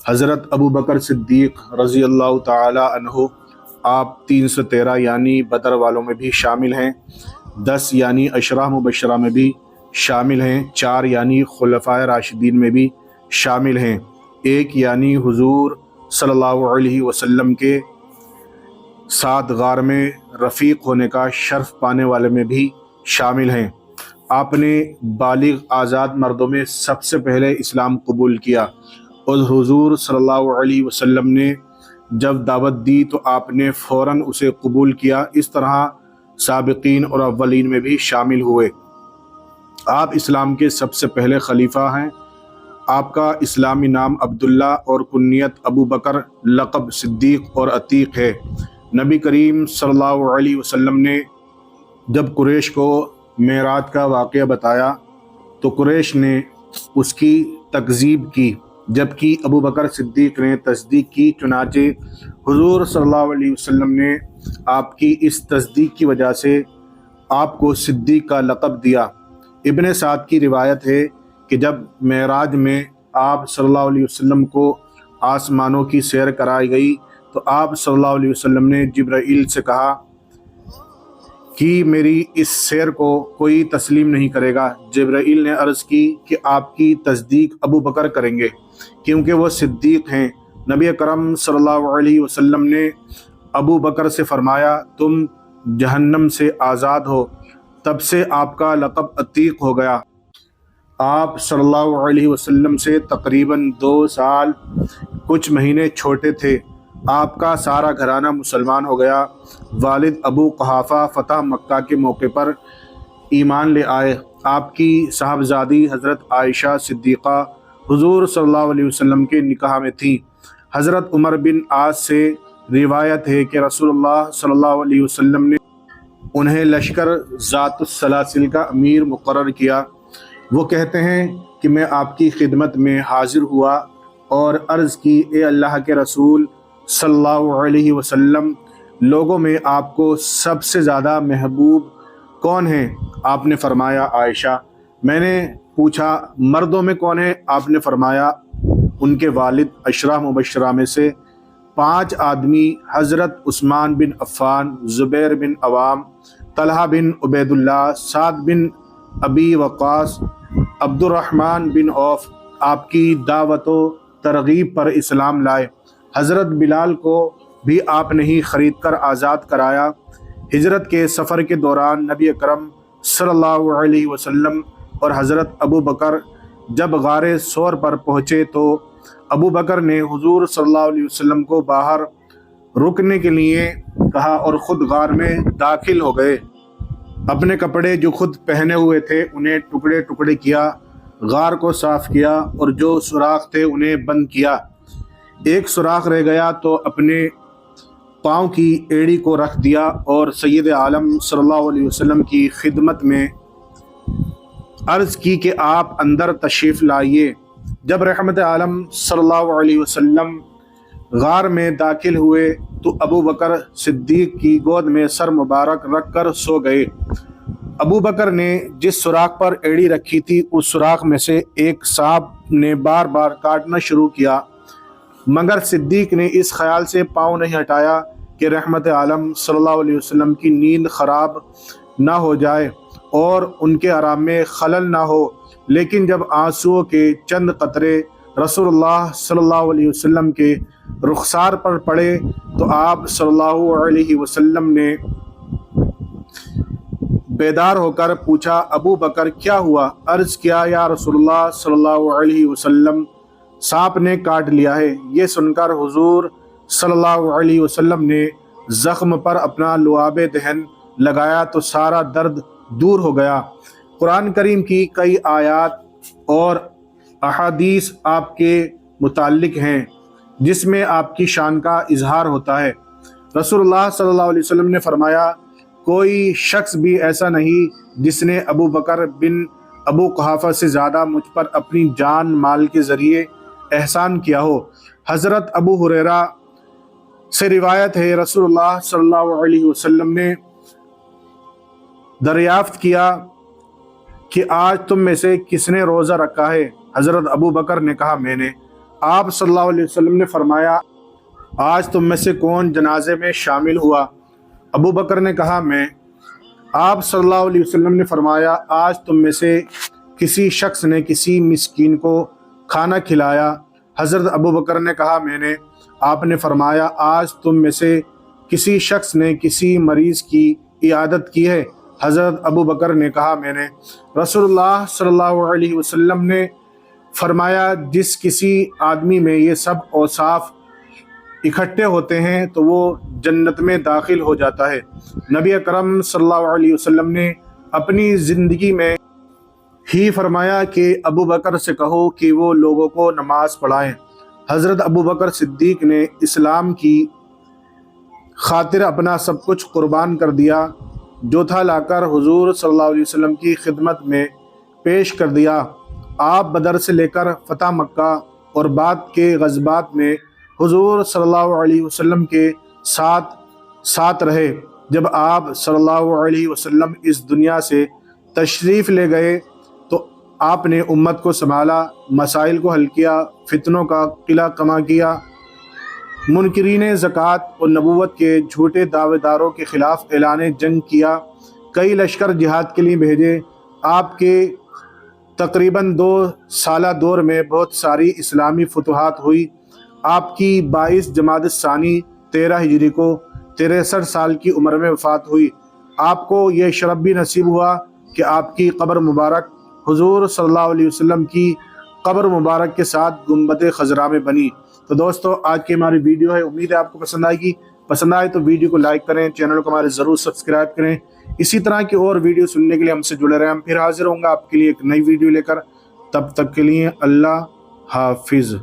حضرت ابو بکر صدیق رضی اللہ تعالی عنہ آپ 313 یعنی بدر والوں میں بھی شامل ہیں، 10 یعنی عشرہ مبشرہ میں بھی شامل ہیں، 4 یعنی خلفائے راشدین میں بھی شامل ہیں، 1 یعنی حضور صلی اللہ علیہ وسلم کے ساتھ غار میں رفیق ہونے کا شرف پانے والے میں بھی شامل ہیں۔ آپ نے بالغ آزاد مردوں میں سب سے پہلے اسلام قبول کیا اور حضور صلی اللہ علیہ وسلم نے جب دعوت دی تو آپ نے فوراً اسے قبول کیا۔ اس طرح سابقین اور اولین میں بھی شامل ہوئے۔ آپ اسلام کے سب سے پہلے خلیفہ ہیں۔ آپ کا اسلامی نام عبداللہ اور کنیت ابو بکر، لقب صدیق اور عتیق ہے۔ نبی کریم صلی اللہ علیہ وسلم نے جب قریش کو معراج کا واقعہ بتایا تو قریش نے اس کی تکذیب کی، جبکہ ابو بکر صدیق نے تصدیق کی۔ چنانچہ حضور صلی اللہ علیہ وسلم نے آپ کی اس تصدیق کی وجہ سے آپ کو صدیق کا لقب دیا۔ ابن سعد کی روایت ہے کہ جب معراج میں آپ صلی اللہ علیہ وسلم کو آسمانوں کی سیر کرائی گئی تو آپ صلی اللہ علیہ وسلم نے جبرائیل سے کہا کہ میری اس سیر کو کوئی تسلیم نہیں کرے گا۔ جبرائیل نے عرض کی کہ آپ کی تصدیق ابو بکر کریں گے کیونکہ وہ صدیق ہیں۔ نبی اکرم صلی اللہ علیہ وسلم نے ابو بکر سے فرمایا تم جہنم سے آزاد ہو۔ تب سے آپ کا لقب عتیق ہو گیا۔ آپ صلی اللہ علیہ وسلم سے تقریباً 2 سال کچھ مہینے چھوٹے تھے۔ آپ کا سارا گھرانہ مسلمان ہو گیا۔ والد ابو قحافہ فتح مکہ کے موقع پر ایمان لے آئے۔ آپ کی صاحبزادی حضرت عائشہ صدیقہ حضور صلی اللہ علیہ وسلم کے نکاح میں تھیں۔ حضرت عمر بن عاص سے روایت ہے کہ رسول اللہ صلی اللہ علیہ وسلم نے انہیں لشکر ذات السلاسل کا امیر مقرر کیا۔ وہ کہتے ہیں کہ میں آپ کی خدمت میں حاضر ہوا اور عرض کی اے اللہ کے رسول صلی اللہ علیہ وسلم، لوگوں میں آپ کو سب سے زیادہ محبوب کون ہیں؟ آپ نے فرمایا عائشہ۔ میں نے پوچھا مردوں میں کون ہے؟ آپ نے فرمایا ان کے والد۔ عشرہ مبشرہ میں سے 5 آدمی حضرت عثمان بن عفان، زبیر بن عوام، طلحہ بن عبید اللہ، سعد بن ابی وقاص، عبد الرحمن بن عوف آپ کی دعوت و ترغیب پر اسلام لائے۔ حضرت بلال کو بھی آپ نے ہی خرید کر آزاد کرایا۔ ہجرت کے سفر کے دوران نبی اکرم صلی اللہ علیہ وسلم اور حضرت ابو بکر جب غار ثور پر پہنچے تو ابو بکر نے حضور صلی اللہ علیہ وسلم کو باہر رکنے کے لیے کہا اور خود غار میں داخل ہو گئے۔ اپنے کپڑے جو خود پہنے ہوئے تھے انہیں ٹکڑے ٹکڑے کیا، غار کو صاف کیا اور جو سوراخ تھے انہیں بند کیا۔ ایک سوراخ رہ گیا تو اپنے پاؤں کی ایڑی کو رکھ دیا اور سید عالم صلی اللہ علیہ وسلم کی خدمت میں عرض کی کہ آپ اندر تشریف لائیے۔ جب رحمت عالم صلی اللہ علیہ وسلم غار میں داخل ہوئے تو ابو بکر صدیق کی گود میں سر مبارک رکھ کر سو گئے۔ ابو بکر نے جس سوراخ پر ایڑی رکھی تھی اس سوراخ میں سے ایک سانپ نے بار بار کاٹنا شروع کیا، مگر صدیق نے اس خیال سے پاؤں نہیں ہٹایا کہ رحمت عالم صلی اللہ علیہ وسلم کی نیند خراب نہ ہو جائے اور ان کے آرام میں خلل نہ ہو۔ لیکن جب آنسوؤں کے چند قطرے رسول اللہ صلی اللہ علیہ وسلم کے رخسار پر پڑے تو آپ صلی اللہ علیہ وسلم نے بیدار ہو کر پوچھا ابو بکر کیا ہوا؟ عرض کیا یا رسول اللہ صلی اللہ علیہ وسلم سانپ نے کاٹ لیا ہے۔ یہ سن کر حضور صلی اللہ علیہ وسلم نے زخم پر اپنا لعاب دہن لگایا تو سارا درد دور ہو گیا۔ قرآن کریم کی کئی آیات اور احادیث آپ کے متعلق ہیں جس میں آپ کی شان کا اظہار ہوتا ہے۔ رسول اللہ صلی اللہ علیہ وسلم نے فرمایا کوئی شخص بھی ایسا نہیں جس نے ابو بکر بن ابو قحافہ سے زیادہ مجھ پر اپنی جان مال کے ذریعے احسان کیا ہو۔ حضرت ابو ہریرہ سے روایت ہے رسول اللہ صلی اللہ علیہ وسلم نے دریافت کیا کہ آج تم میں سے کس نے روزہ رکھا ہے؟ حضرت ابو بکر نے کہا میں نے۔ آپ صلی اللہ علیہ وسلم نے فرمایا آج تم میں سے کون جنازے میں شامل ہوا؟ ابو بکر نے کہا میں۔ آپ صلی اللہ علیہ وسلم نے فرمایا آج تم میں سے کسی شخص نے کسی مسکین کو کھانا کھلایا؟ حضرت ابو بکر نے کہا میں نے۔ آپ نے فرمایا آج تم میں سے کسی شخص نے کسی مریض کی عیادت کی ہے؟ حضرت ابو بکر نے کہا میں نے۔ رسول اللہ صلی اللہ علیہ وسلم نے فرمایا جس کسی آدمی میں یہ سب اوصاف اکٹھے ہوتے ہیں تو وہ جنت میں داخل ہو جاتا ہے۔ نبی اکرم صلی اللہ علیہ وسلم نے اپنی زندگی میں ہی فرمایا کہ ابو بکر سے کہو کہ وہ لوگوں کو نماز پڑھائیں۔ حضرت ابو بکر صدیق نے اسلام کی خاطر اپنا سب کچھ قربان کر دیا، جو تھا لا کر حضور صلی اللہ علیہ وسلم کی خدمت میں پیش کر دیا۔ آپ بدر سے لے کر فتح مکہ اور بعد کے غزوات میں حضور صلی اللہ علیہ وسلم کے ساتھ رہے۔ جب آپ صلی اللہ علیہ وسلم اس دنیا سے تشریف لے گئے تو آپ نے امت کو سنبھالا، مسائل کو حل کیا، فتنوں کا قلعہ کما کیا، منکرین زکوٰۃ اور نبوت کے جھوٹے دعوے داروں کے خلاف اعلان جنگ کیا، کئی لشکر جہاد کے لیے بھیجے۔ آپ کے تقریباً 2 سالہ دور میں بہت ساری اسلامی فتوحات ہوئی۔ آپ کی 22 جمادی الثانی 13 ہجری کو 63 سال کی عمر میں وفات ہوئی۔ آپ کو یہ شرف بھی نصیب ہوا کہ آپ کی قبر مبارک حضور صلی اللہ علیہ وسلم کی قبر مبارک کے ساتھ گنبد خضرا میں بنی۔ تو دوستو آج کی ہماری ویڈیو ہے، امید ہے آپ کو پسند آئے گی۔ پسند آئے تو ویڈیو کو لائک کریں، چینل کو ہمارے ضرور سبسکرائب کریں۔ اسی طرح کی اور ویڈیو سننے کے لیے ہم سے جڑے رہیں۔ ہم پھر حاضر ہوں گا آپ کے لیے ایک نئی ویڈیو لے کر، تب تک کے لیے اللہ حافظ۔